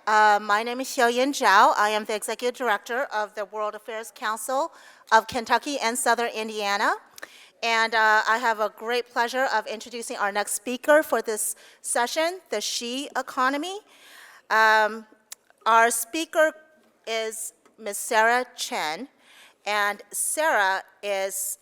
My name is Xiaoyan Zhao. I am the Executive Director of the World Affairs Council of Kentucky and Southern Indiana. And I have a great pleasure of introducing our next speaker for this session, the She Economy. Our speaker is Ms. Sarah Chen, and Sarah is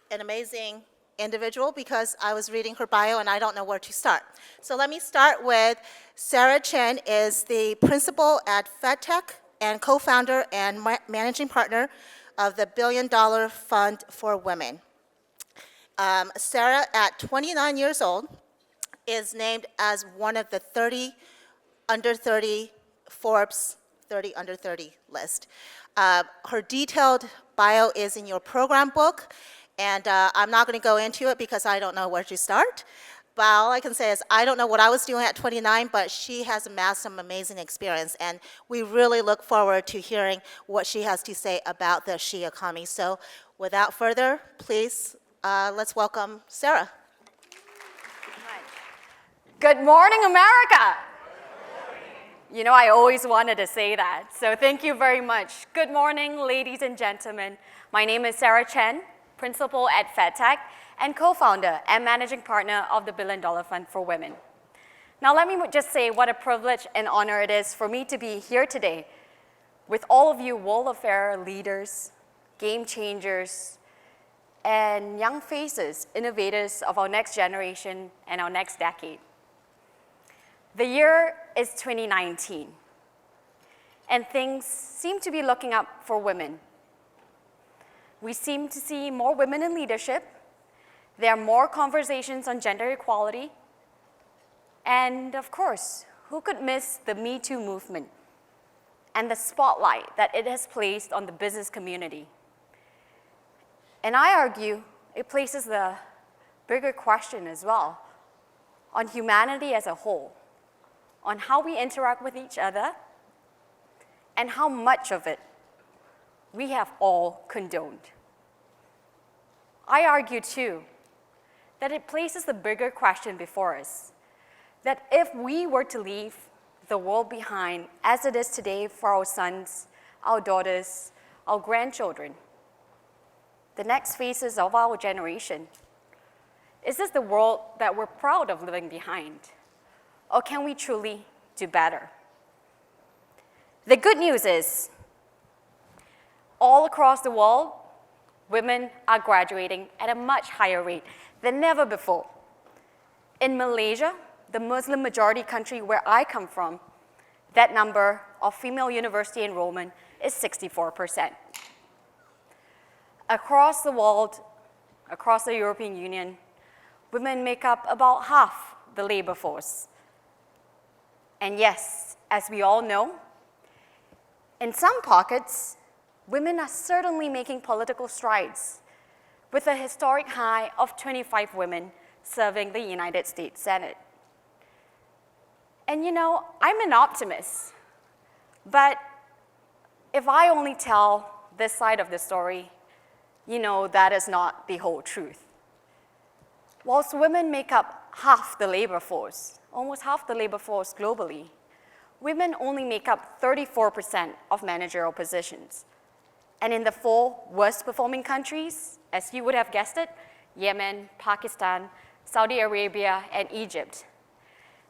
an amazing individual because I was reading her bio and I don't know where to start. So let me start with Sarah Chen is the principal at FedTech and co-founder and managing partner of the $1 billion Fund for Women. Sarah, at 29 years old, is named as one of the 30 under 30 Forbes 30 under 30 list. Her detailed bio is in your program book, and I'm not going to go into it because I don't know where to start. But all I can say is I don't know what I was doing at 29, but she has amassed some amazing experience, and we really look forward to hearing what she has to say about the She Economy. So without further, please, let's welcome Sarah. Good morning, America. You know, I always wanted to say that, so thank you very much. Good morning, ladies and gentlemen. My name is Sarah Chen, principal at FedTech and co-founder and managing partner of the $1 billion Fund for Women. Now, let me just say what a privilege and honor it is for me to be here today with all of you world affair leaders, game changers, and young faces, innovators of our next generation and our next decade. The year is 2019, and things seem to be looking up for women. We seem to see more women in leadership. There are more conversations on gender equality. And of course, who could miss the Me Too movement and the spotlight that it has placed on the business community? And I argue it places the bigger question as well on humanity as a whole, on how we interact with each other and how much of it we have all condoned. I argue too that it places the bigger question before us, that if we were to leave the world behind as it is today for our sons, our daughters, our grandchildren, the next phases of our generation, is this the world that we're proud of living behind? Or can we truly do better? The good news is, all across the world, women are graduating at a much higher rate than never before. In Malaysia, the Muslim majority country where I come from, that number of female university enrollment is 64%. Across the world, across the European Union, women make up about half the labor force. And yes, as we all know, in some pockets, women are certainly making political strides, with a historic high of 25 women serving the United States Senate. And you know, I'm an optimist, but if I only tell this side of the story, you know that is not the whole truth. Whilst women make up half the labor force, almost half the labor force globally, women only make up 34% of managerial positions. And in the 4 worst performing countries, as you would have guessed it, Yemen, Pakistan, Saudi Arabia, and Egypt,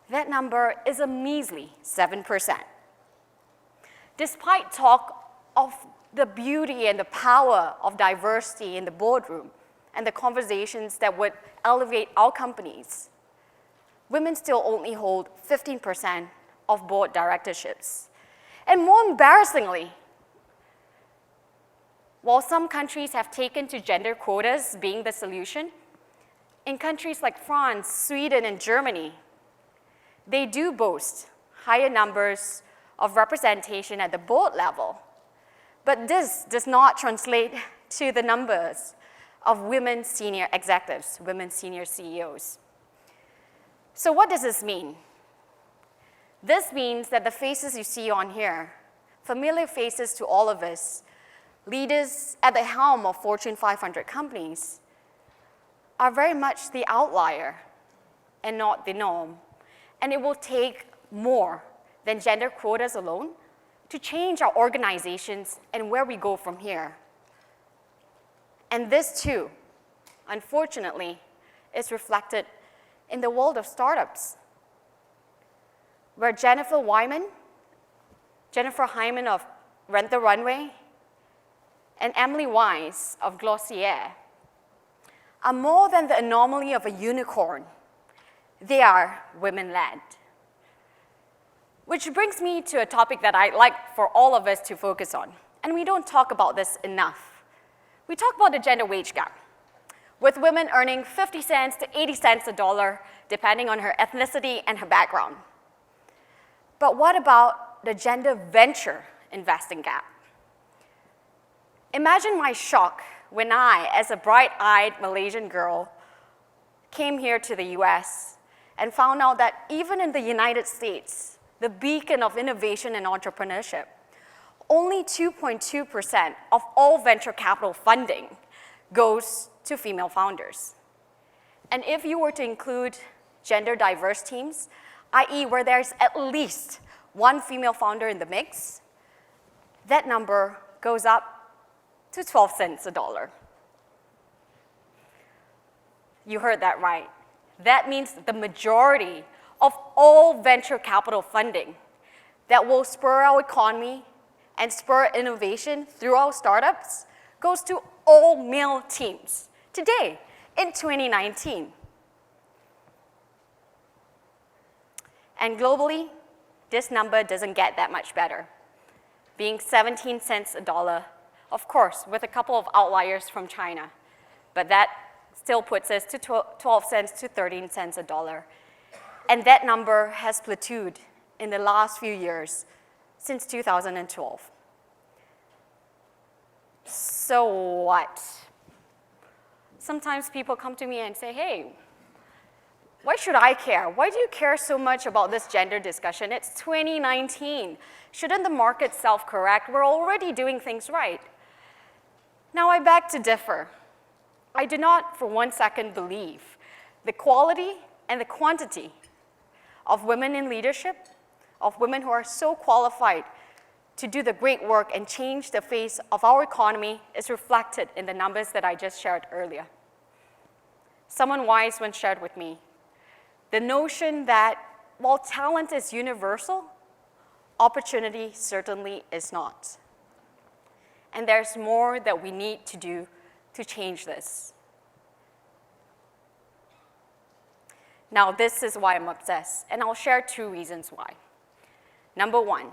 that number is a measly 7%. Despite talk of the beauty and the power of diversity in the boardroom and the conversations that would elevate our companies, women still only hold 15% of board directorships. And more embarrassingly, while some countries have taken to gender quotas being the solution, in countries like France, Sweden, and Germany, they do boast higher numbers of representation at the board level. But this does not translate to the numbers of women senior executives, women senior CEOs. So what does this mean? This means that the faces you see on here, familiar faces to all of us, leaders at the helm of Fortune 500 companies, are very much the outlier and not the norm. And it will take more than gender quotas alone to change our organizations and where we go from here. And this too, unfortunately, is reflected in the world of startups, where Jennifer Hyman of Rent the Runway, and Emily Wise of Glossier are more than the anomaly of a unicorn. They are women-led. Which brings me to a topic that I'd like for all of us to focus on, and we don't talk about this enough. We talk about the gender wage gap, with women earning 50 cents to 80 cents a dollar, depending on her ethnicity and her background. But what about the gender venture investing gap? Imagine my shock when I, as a bright-eyed Malaysian girl, came here to the US and found out that even in the United States, the beacon of innovation and entrepreneurship, only 2.2% of all venture capital funding goes to female founders. And if you were to include gender diverse teams, i.e. where there's at least one female founder in the mix, that number goes up to 12 cents a dollar. You heard that right. That means the majority of all venture capital funding that will spur our economy and spur innovation through our startups goes to all male teams today in 2019. And globally, this number doesn't get that much better, being 17 cents a dollar, of course, with a couple of outliers from China. But that still puts us to 12 cents to 13 cents a dollar. And that number has plateaued in the last few years, since 2012. So what? Sometimes people come to me and say, hey, why should I care? Why do you care so much about this gender discussion? It's 2019. Shouldn't the market self-correct? We're already doing things right. Now, I beg to differ. I do not for one second believe the quality and the quantity of women in leadership, of women who are so qualified to do the great work and change the face of our economy is reflected in the numbers that I just shared earlier. Someone wise once shared with me the notion that while talent is universal, opportunity certainly is not. And there's more that we need to do to change this. Now, this is why I'm obsessed, and I'll share 2 reasons why. Number 1,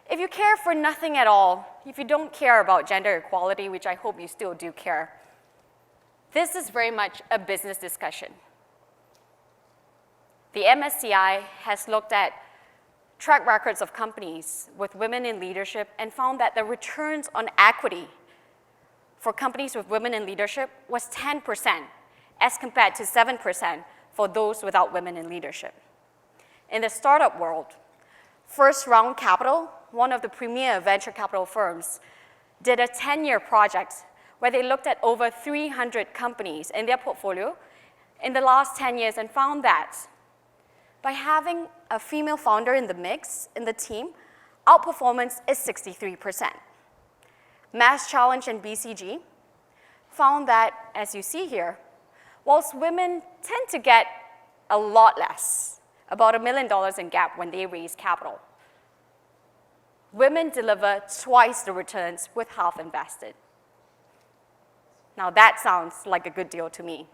if you care for nothing at all, if you don't care about gender equality, which I hope you still do care, this is very much a business discussion. The MSCI has looked at track records of companies with women in leadership and found that the returns on equity for companies with women in leadership was 10% as compared to 7% for those without women in leadership. In the startup world, First Round Capital, one of the premier venture capital firms, did a 10-year project where they looked at over 300 companies in their portfolio in the last 10 years and found that by having a female founder in the mix, in the team, outperformance is 63%. Mass Challenge and BCG found that, as you see here, whilst women tend to get a lot less, about $1 million in gap when they raise capital, women deliver twice the returns with half invested. Now that sounds like a good deal to me.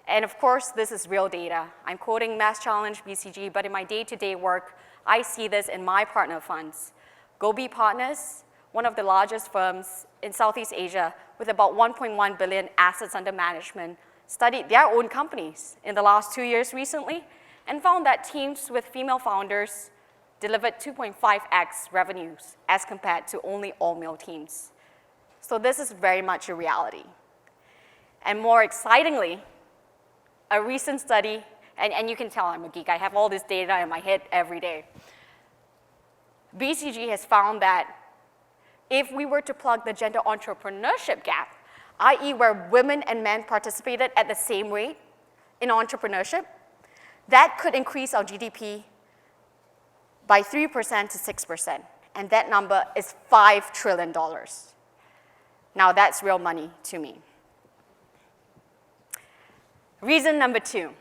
And of course, this is real data. I'm quoting Mass Challenge, BCG, but in my day-to-day work, I see this in my partner funds. Gobi Partners, one of the largest firms in Southeast Asia with about 1.1 billion assets under management, studied their own companies in the last 2 years recently and found that teams with female founders delivered 2.5x revenues as compared to only all-male teams. So this is very much a reality. And more excitingly, a recent study, and you can tell I'm a geek, I have all this data in my head every day. BCG has found that if we were to plug the gender entrepreneurship gap, i.e. where women and men participated at the same rate in entrepreneurship, that could increase our GDP by 3% to 6%, and that number is $5 trillion. Now that's real money to me. Reason number 2,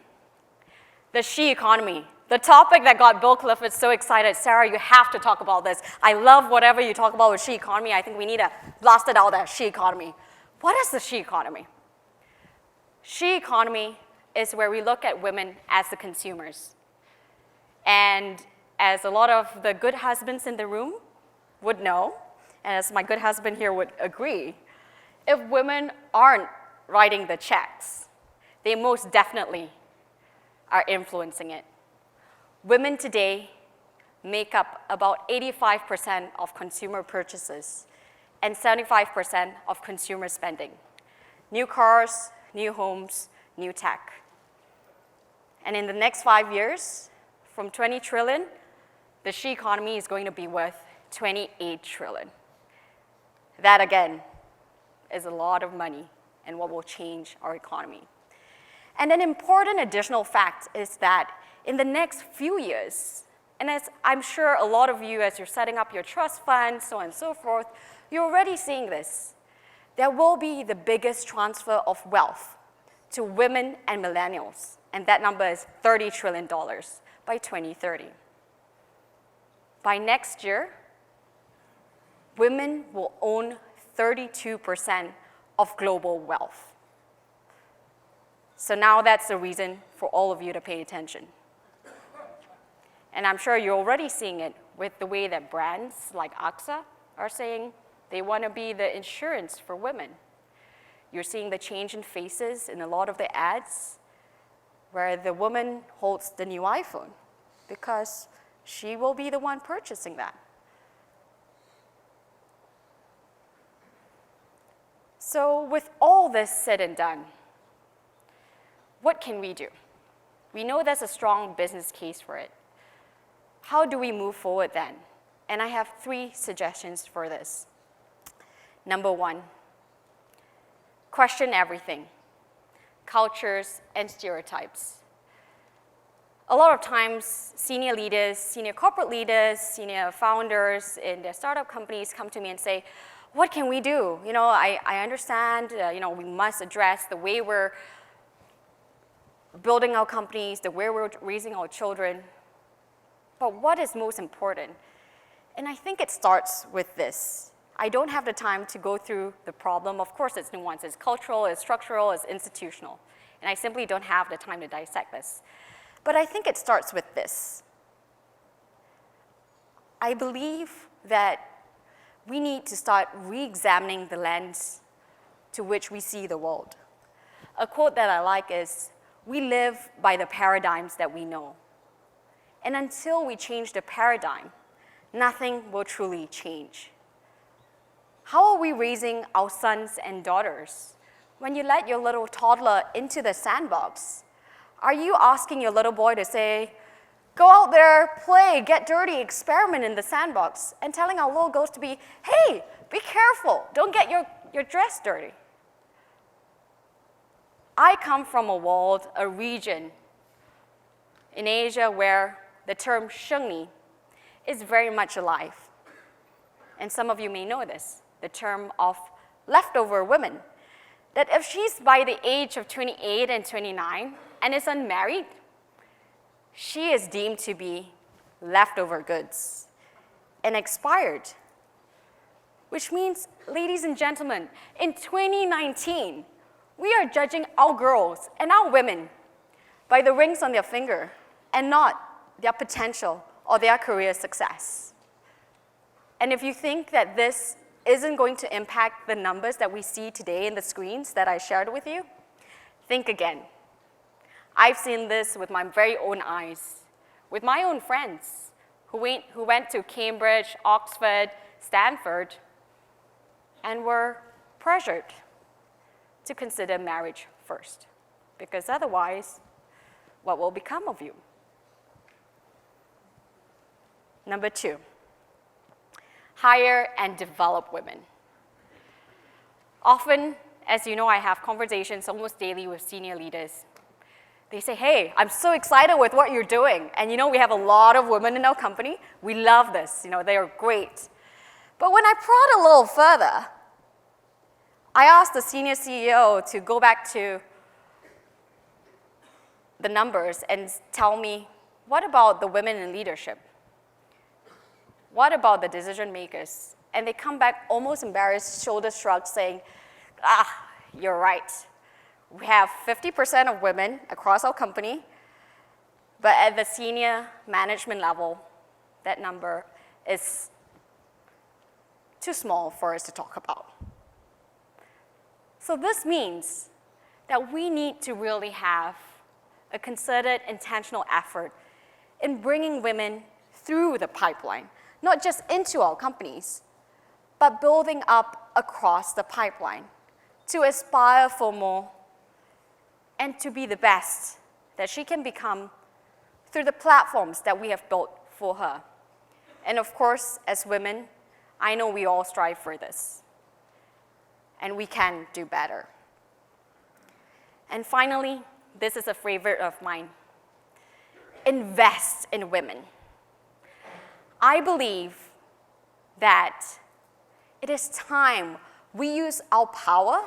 the she economy. The topic that got Bill Clifford so excited. Sarah, you have to talk about this. I love whatever you talk about with she economy. I think we need to blast it out there, she economy. What is the she economy? She economy is where we look at women as the consumers. And as a lot of the good husbands in the room would know, and as my good husband here would agree, if women aren't writing the checks, they most definitely are influencing it. Women today make up about 85% of consumer purchases and 75% of consumer spending. New cars, new homes, new tech. And in the next 5 years, from 20 trillion, the she economy is going to be worth 28 trillion. That, again, is a lot of money and what will change our economy. And an important additional fact is that in the next few years, and as I'm sure a lot of you, as you're setting up your trust funds, so on and so forth, you're already seeing this. There will be the biggest transfer of wealth to women and millennials, and that number is $30 trillion by 2030. By next year, women will own 32% of global wealth. So now that's the reason for all of you to pay attention. And I'm sure you're already seeing it with the way that brands like WACA are saying they want to be the insurance for women. You're seeing the change in faces in a lot of the ads where the woman holds the new iPhone because she will be the one purchasing that. So with all this said and done, what can we do? We know there's a strong business case for it. How do we move forward then? And I have 3 suggestions for this. Number 1, question everything, cultures and stereotypes. A lot of times, senior leaders, senior corporate leaders, senior founders in their startup companies come to me and say, what can we do? You know, I understand, we must address the way we're building our companies, the way we're raising our children. But what is most important? And I think it starts with this. I don't have the time to go through the problem. Of course, it's nuanced. It's cultural, it's structural, it's institutional. And I simply don't have the time to dissect this. But I think it starts with this. I believe that we need to start re-examining the lens to which we see the world. A quote that I like is, we live by the paradigms that we know. And until we change the paradigm, nothing will truly change. How are we raising our sons and daughters? When you let your little toddler into the sandbox, are you asking your little boy to say, go out there, play, get dirty, experiment in the sandbox, and telling our little girls to be, hey, be careful, don't get your dress dirty? I come from a world, a region in Asia where the term shengni is very much alive. And some of you may know this, the term of leftover women. That if she's by the age of 28 and 29 and is unmarried, she is deemed to be leftover goods and expired. Which means, ladies and gentlemen, in 2019, we are judging our girls and our women by the rings on their finger and not their potential or their career success. And if you think that this isn't going to impact the numbers that we see today in the screens that I shared with you, think again. I've seen this with my very own eyes, with my own friends who went to Cambridge, Oxford, Stanford, and were pressured to consider marriage first, because otherwise, what will become of you? Number 2, hire and develop women. Often, as you know, I have conversations almost daily with senior leaders. They say, hey, I'm so excited with what you're doing. And we have a lot of women in our company. We love this. They are great. But when I prod a little further, I asked the senior CEO to go back to the numbers and tell me, what about the women in leadership? What about the decision makers? And they come back almost embarrassed, shoulder shrugged, saying, you're right. We have 50% of women across our company, but at the senior management level, that number is too small for us to talk about. So this means that we need to really have a concerted, intentional effort in bringing women through the pipeline, not just into our companies, but building up across the pipeline to aspire for more and to be the best that she can become through the platforms that we have built for her. And of course, as women, I know we all strive for this, and we can do better. And finally, this is a favorite of mine. Invest in women. I believe that it is time we use our power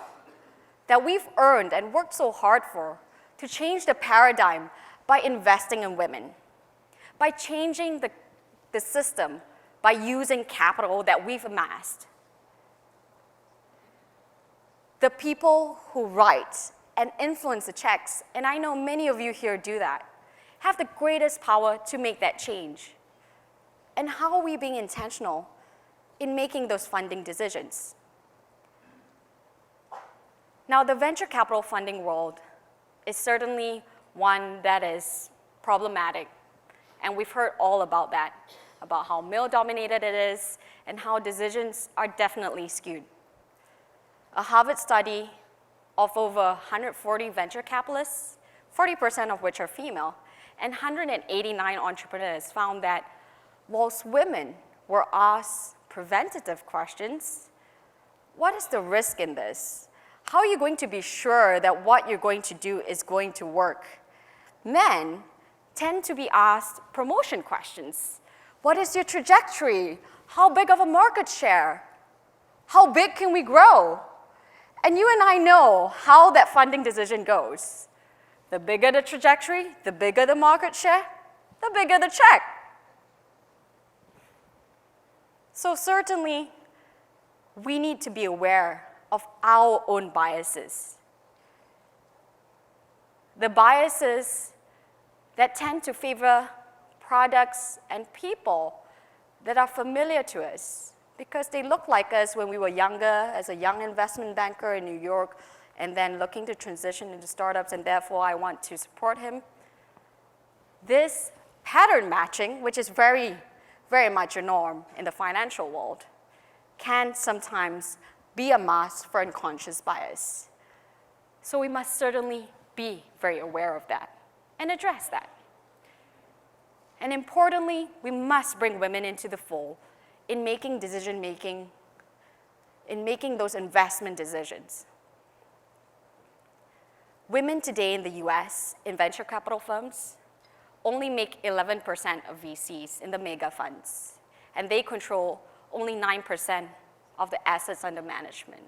that we've earned and worked so hard for to change the paradigm by investing in women, by changing the system, by using capital that we've amassed. The people who write and influence the checks, and I know many of you here do that, have the greatest power to make that change. And how are we being intentional in making those funding decisions? Now, the venture capital funding world is certainly one that is problematic, and we've heard all about that, about how male-dominated it is and how decisions are definitely skewed. A Harvard study of over 140 venture capitalists, 40% of which are female, and 189 entrepreneurs found that whilst women were asked preventative questions, what is the risk in this? How are you going to be sure that what you're going to do is going to work? Men tend to be asked promotion questions. What is your trajectory? How big of a market share? How big can we grow? And you and I know how that funding decision goes. The bigger the trajectory, the bigger the market share, the bigger the check. So certainly, we need to be aware of our own biases. The biases that tend to favor products and people that are familiar to us because they look like us when we were younger, as a young investment banker in New York, and then looking to transition into startups, and therefore I want to support him. This pattern matching, which is very, very much a norm in the financial world, can sometimes be a mask for unconscious bias. So we must certainly be very aware of that and address that. And importantly, we must bring women into the fold in making decision-making, in making those investment decisions. Women today in the US in venture capital firms only make 11% of VCs in the mega funds, and they control only 9% of the assets under management.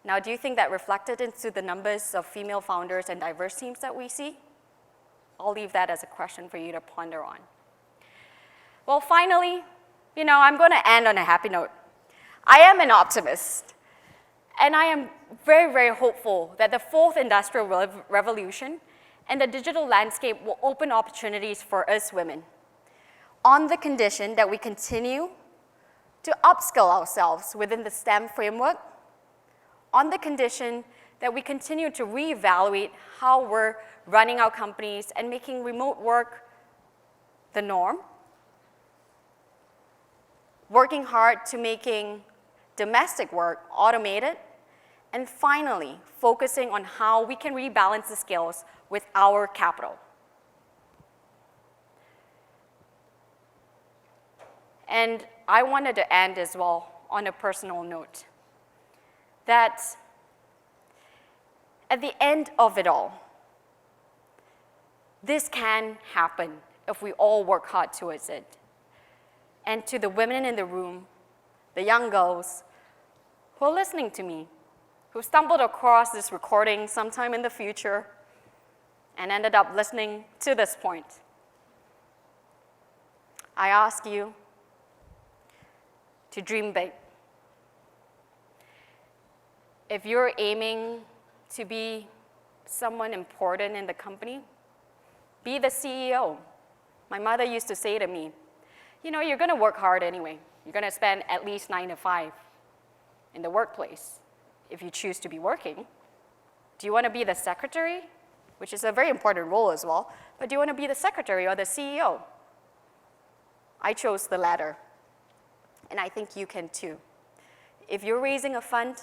Now, do you think that reflected into the numbers of female founders and diverse teams that we see? I'll leave that as a question for you to ponder on. Well, finally, I'm going to end on a happy note. I am an optimist, and I am very, very hopeful that the fourth industrial revolution and the digital landscape will open opportunities for us women, on the condition that we continue to upskill ourselves within the STEM framework, on the condition that we continue to reevaluate how we're running our companies and making remote work the norm, working hard to making domestic work automated, and finally, focusing on how we can rebalance the scales with our capital. And I wanted to end as well on a personal note, that at the end of it all, This can happen if we all work hard towards it. And to the women in the room, the young girls who are listening to me, who stumbled across this recording sometime in the future and ended up listening to this point, I ask you to dream big. If you're aiming to be someone important in the company, be the CEO. My mother used to say to me, you know, you're going to work hard anyway. You're going to spend at least 9 to 5 in the workplace if you choose to be working. Do you want to be the secretary, which is a very important role as well, but do you want to be the secretary or the CEO? I chose the latter, and I think you can too. If you're raising a fund,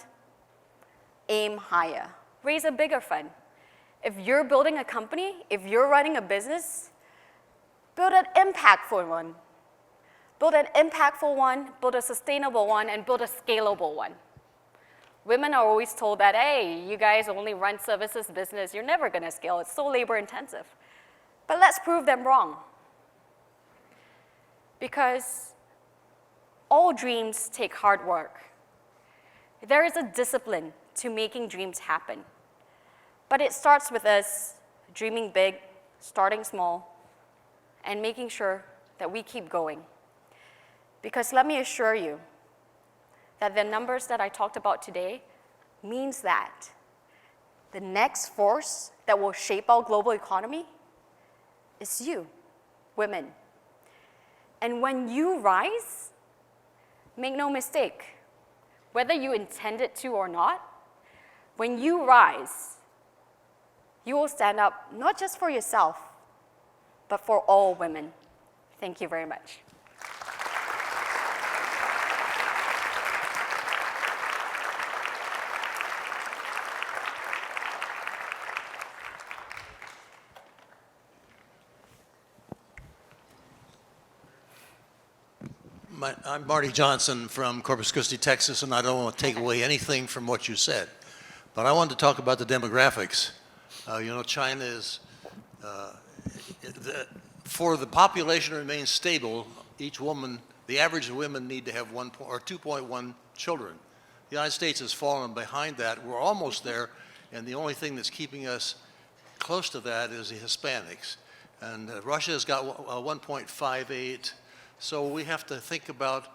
aim higher. Raise a bigger fund. If you're building a company, if you're running a business, build an impactful one. Build an impactful one, build a sustainable one, and build a scalable one. Women are always told that, hey, you guys only run services business, you're never going to scale, it's so labor intensive. But let's prove them wrong. Because all dreams take hard work. There is a discipline to making dreams happen. But it starts with us dreaming big, starting small, and making sure that we keep going. Because let me assure you that the numbers that I talked about today means that the next force that will shape our global economy is you, women. And when you rise, make no mistake, whether you intended to or not, when you rise, you will stand up not just for yourself, but for all women. Thank you very much. I'm Marty Johnson from Corpus Christi, Texas, and I don't want to take away anything from what you said. But I wanted to talk about the demographics. China is, for the population to remain stable, each woman, the average women need to have 2.1 children. The United States has fallen behind that. We're almost there, and the only thing that's keeping us close to that is the Hispanics. And Russia's got 1.58. So we have to think about,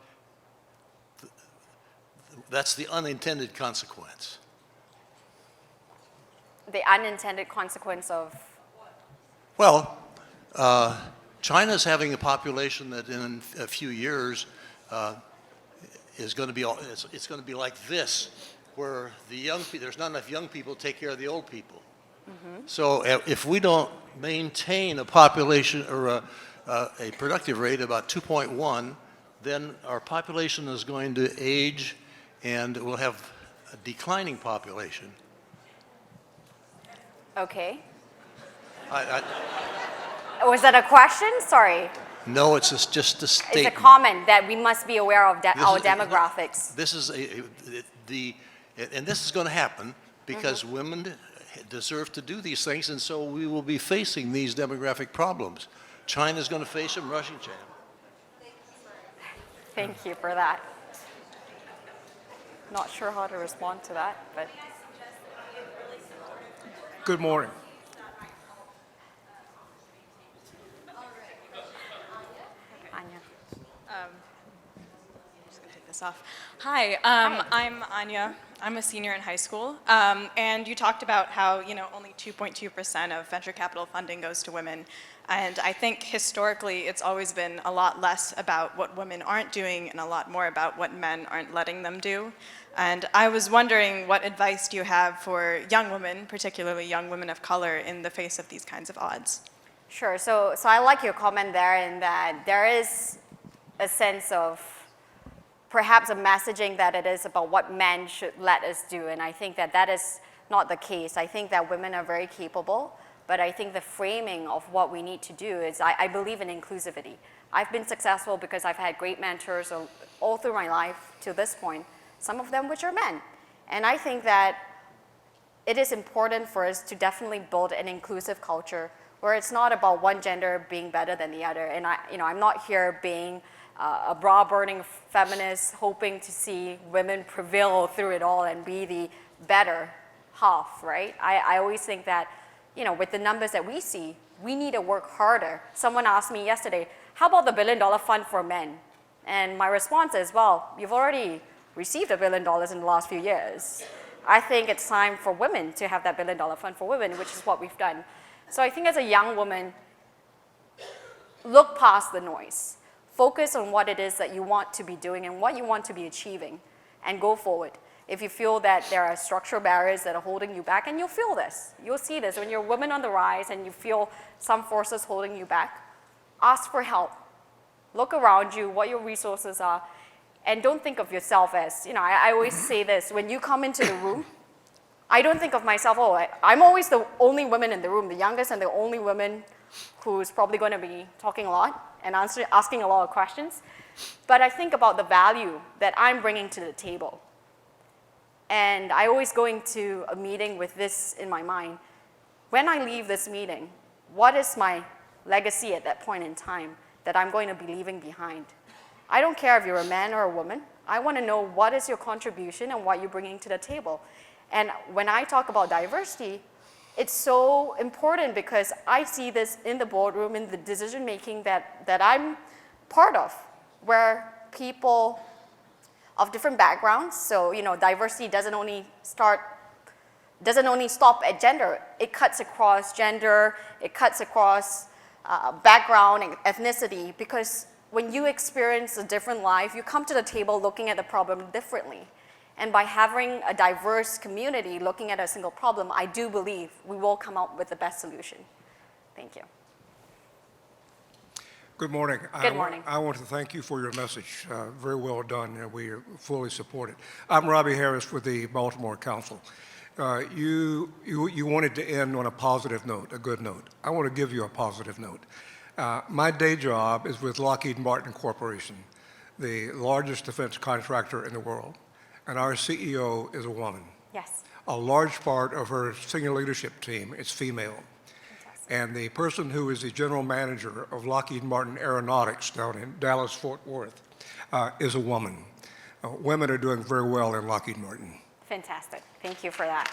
that's the unintended consequence. The unintended consequence of? Well, China's having a population that in a few years is going to be, it's going to be like this, where there's not enough young people to take care of the old people. Mm-hmm. So if we don't maintain a population or a productive rate about 2.1, then our population is going to age and we'll have a declining population. Okay. Was that a question? Sorry. No, it's just a statement. It's a comment that we must be aware of our demographics. This is and this is going to happen because women deserve to do these things, and so we will be facing these demographic problems. China's going to face them, Russia can. Thank you for that. Not sure how to respond to that, but. Good morning. Anya. I'm just going to take this off. Hi, I'm Anya. I'm a senior in high school, and you talked about how only 2.2% of venture capital funding goes to women, and I think historically it's always been a lot less about what women aren't doing and a lot more about what men aren't letting them do. And I was wondering, what advice do you have for young women, particularly young women of color, in the face of these kinds of odds? Sure. So I like your comment there in that there is a sense of perhaps a messaging that it is about what men should let us do, and I think that is not the case. I think that women are very capable, but I think the framing of what we need to do is, I believe in inclusivity. I've been successful because I've had great mentors all through my life to this point, some of them which are men. And I think that it is important for us to definitely build an inclusive culture where it's not about one gender being better than the other. And I'm not here being a bra-burning feminist hoping to see women prevail through it all and be the better half, right? I always think that, with the numbers that we see, we need to work harder. Someone asked me yesterday, how about the $1 billion fund for men? And my response is, well, you've already received $1 billion in the last few years. I think it's time for women to have that $1 billion fund for women, which is what we've done. So I think as a young woman, look past the noise. Focus on what it is that you want to be doing and what you want to be achieving, and go forward. If you feel that there are structural barriers that are holding you back, and you'll feel this, you'll see this, when you're a woman on the rise and you feel some forces holding you back, ask for help. Look around you, what your resources are, and don't think of yourself as, I always say this, when you come into the room, I don't think of myself, I'm always the only woman in the room, the youngest and the only woman who's probably going to be talking a lot and asking a lot of questions. But I think about the value that I'm bringing to the table. And I always go into a meeting with this in my mind. When I leave this meeting, what is my legacy at that point in time that I'm going to be leaving behind? I don't care if you're a man or a woman. I want to know what is your contribution and what you're bringing to the table. And when I talk about diversity, it's so important because I see this in the boardroom, in the decision making that I'm part of, where people of different backgrounds, so diversity doesn't only stop at gender. It cuts across gender, it cuts across background and ethnicity, because when you experience a different life, you come to the table looking at the problem differently. And by having a diverse community looking at a single problem, I do believe we will come up with the best solution. Thank you. Good morning. Good morning. I want to thank you for your message. Very well done, and we fully support it. I'm Robbie Harris with the Baltimore Council. You wanted to end on a positive note, a good note. I want to give you a positive note. My day job is with Lockheed Martin Corporation, the largest defense contractor in the world, and our CEO is a woman. Yes. A large part of her senior leadership team is female. And the person who is the general manager of Lockheed Martin Aeronautics down in Dallas-Fort Worth is a woman. Women are doing very well in Lockheed Martin. Fantastic. Thank you for that.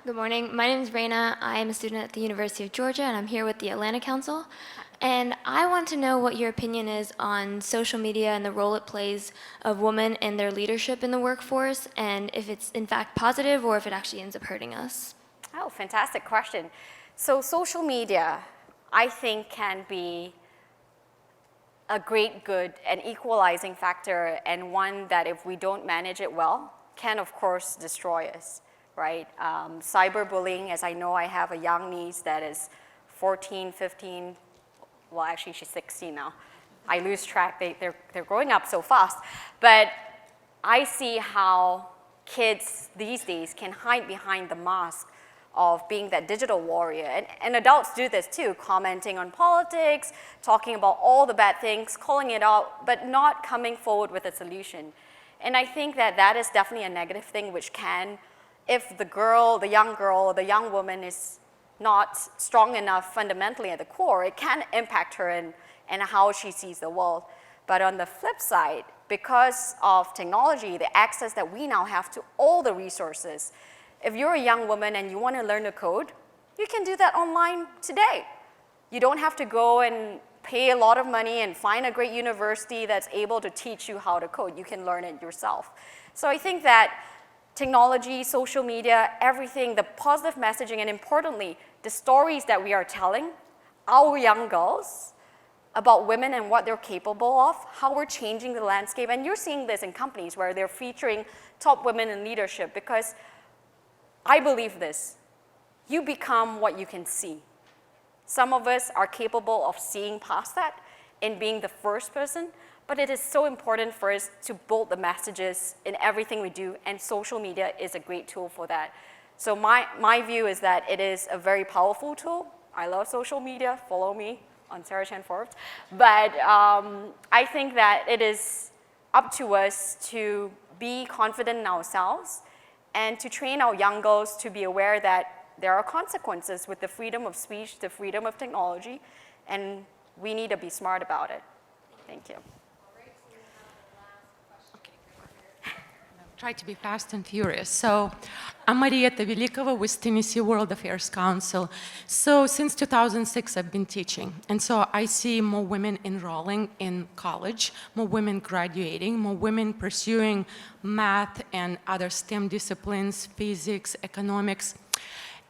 Good morning. My name is Raina. I am a student at the University of Georgia, and I'm here with the Atlanta Council. And I want to know what your opinion is on social media and the role it plays of women and their leadership in the workforce, and if it's in fact positive or if it actually ends up hurting us. Oh, fantastic question. So social media, I think, can be a great good and equalizing factor, and one that if we don't manage it well, can of course destroy us, right? Cyberbullying, as I know I have a young niece that is 14, 15, well, actually, she's 16 now. I lose track. They're growing up so fast. But I see how kids these days can hide behind the mask of being that digital warrior. And adults do this too, commenting on politics, talking about all the bad things, calling it out, but not coming forward with a solution. And I think that is definitely a negative thing, which can, if the young woman is not strong enough fundamentally at the core, it can impact her and how she sees the world. But on the flip side, because of technology, the access that we now have to all the resources, if you're a young woman and you want to learn to code, you can do that online today. You don't have to go and pay a lot of money and find a great university that's able to teach you how to code. You can learn it yourself. So I think that technology, social media, everything, the positive messaging, and importantly, the stories that we are telling our young girls about women and what they're capable of, how we're changing the landscape. And you're seeing this in companies where they're featuring top women in leadership, because I believe this, you become what you can see. Some of us are capable of seeing past that and being the first person, but it is so important for us to bold the messages in everything we do, and social media is a great tool for that. So my view is that it is a very powerful tool. I love social media, follow me on Sarah Chen Forbes. But I think that it is up to us to be confident in ourselves and to train our young girls to be aware that there are consequences with the freedom of speech, the freedom of technology, and we need to be smart about it. Thank you. Try to be fast and furious. So I'm Marietta Velikova with Tennessee World Affairs Council. So since 2006, I've been teaching. And so I see more women enrolling in college, more women graduating, more women pursuing math and other STEM disciplines, physics, economics.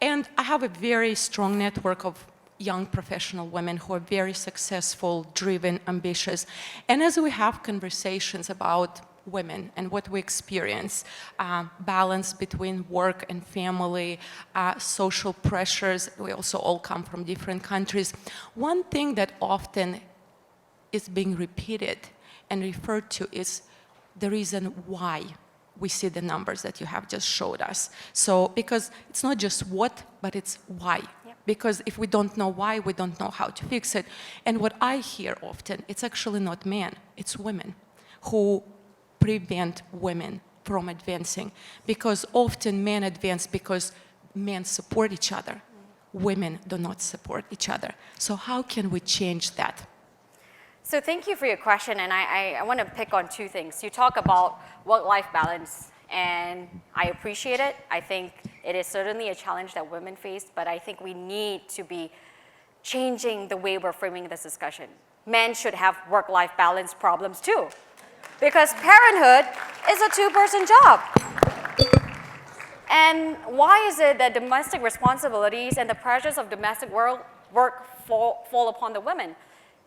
And I have a very strong network of young professional women who are very successful, driven, ambitious. And as we have conversations about women and what we experience, balance between work and family, social pressures. We also all come from different countries. One thing that often is being repeated and referred to is the reason why we see the numbers that you have just showed us. So, because it's not just what, but it's why. Yep. Because if we don't know why, we don't know how to fix it. And what I hear often, it's actually not men, it's women who prevent women from advancing, because often men advance because men support each other. Women do not support each other. So how can we change that? So thank you for your question, and I want to pick on two things. You talk about work-life balance, and I appreciate it. I think it is certainly a challenge that women face, but I think we need to be changing the way we're framing this discussion. Men should have work-life balance problems too, because parenthood is a two-person job. And why is it that domestic responsibilities and the pressures of domestic work fall upon the women?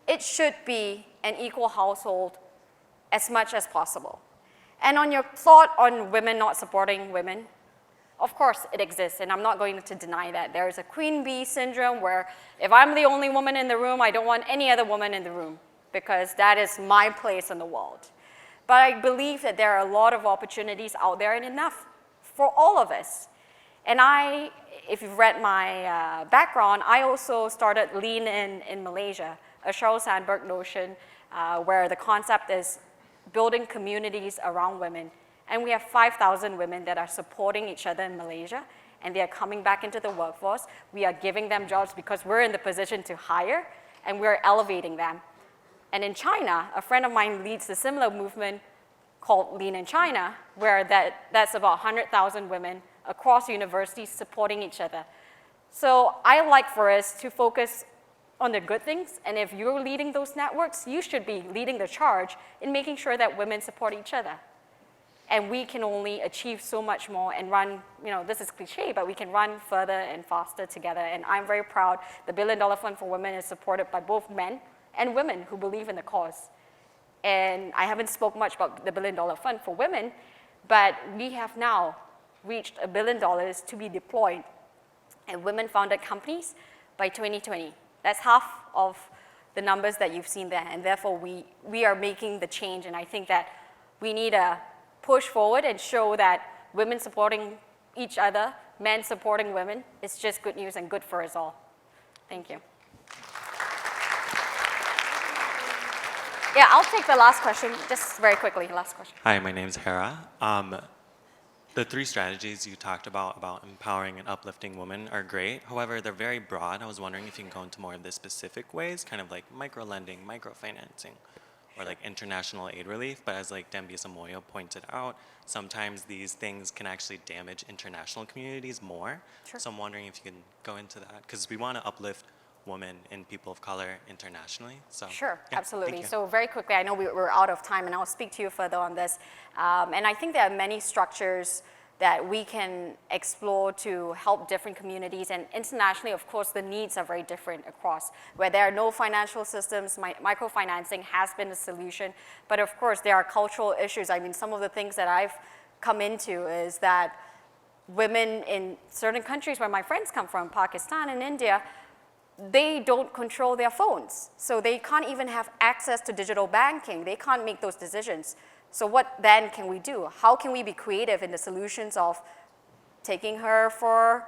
It should be an equal household as much as possible. And on your thought on women not supporting women, of course it exists, and I'm not going to deny that. There is a queen bee syndrome where if I'm the only woman in the room, I don't want any other woman in the room, because that is my place in the world. But I believe that there are a lot of opportunities out there and enough for all of us. And if you've read my background, I also started Lean in Malaysia, a Sheryl Sandberg notion where the concept is building communities around women. And we have 5,000 women that are supporting each other in Malaysia, and they are coming back into the workforce. We are giving them jobs because we're in the position to hire, and we're elevating them. And in China, a friend of mine leads a similar movement called Lean in China, where that's about 100,000 women across universities supporting each other. So I like for us to focus on the good things, and if you're leading those networks, you should be leading the charge in making sure that women support each other. And we can only achieve so much more and run, this is cliche, but we can run further and faster together. And I'm very proud the $1 Billion Fund for Women is supported by both men and women who believe in the cause. And I haven't spoke much about the $1 Billion Fund for Women, but we have now reached $1 billion to be deployed in women-founded companies by 2020. That's half of the numbers that you've seen there, and therefore we are making the change, and I think that we need to push forward and show that women supporting each other, men supporting women, is just good news and good for us all. Thank you. Yeah, I'll take the last question, just very quickly, last question. Hi, my name's Hera. The three strategies you talked about empowering and uplifting women are great. However, they're very broad. I was wondering if you can go into more of the specific ways, kind of like micro-lending, microfinancing, or like international aid relief. But as like Dembiasa Moyo pointed out, sometimes these things can actually damage international communities more. Sure. So I'm wondering if you can go into that, because we want to uplift women and people of color internationally. So sure, yeah, absolutely. So very quickly, I know we're out of time, and I'll speak to you further on this. And I think there are many structures that we can explore to help different communities. And internationally, of course, the needs are very different across. Where there are no financial systems, microfinancing has been a solution. But of course, there are cultural issues. I mean, some of the things that I've come into is that women in certain countries where my friends come from, Pakistan and India, they don't control their phones. So they can't even have access to digital banking. They can't make those decisions. So what then can we do? How can we be creative in the solutions of taking her for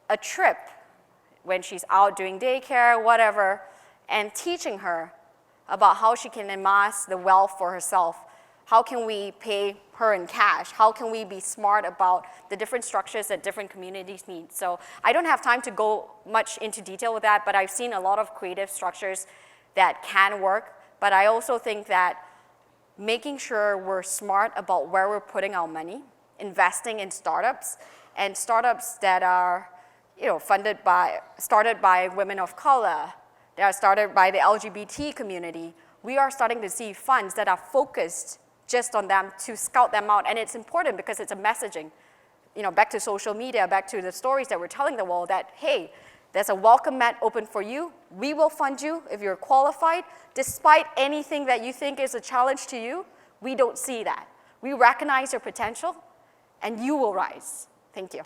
a trip when she's out doing daycare, whatever, and teaching her about how she can amass the wealth for herself How can we pay her in cash? How can we be smart about the different structures that different communities need? So I don't have time to go much into detail with that, but I've seen a lot of creative structures that can work. But I also think that making sure we're smart about where we're putting our money, investing in startups, and startups that are started by women of color, that are started by the LGBT community. We are starting to see funds that are focused just on them to scout them out. And it's important because it's a messaging, back to social media, back to the stories that we're telling the world that, hey, there's a welcome mat open for you. We will fund you if you're qualified. Despite anything that you think is a challenge to you, we don't see that. We recognize your potential, and you will rise. Thank you.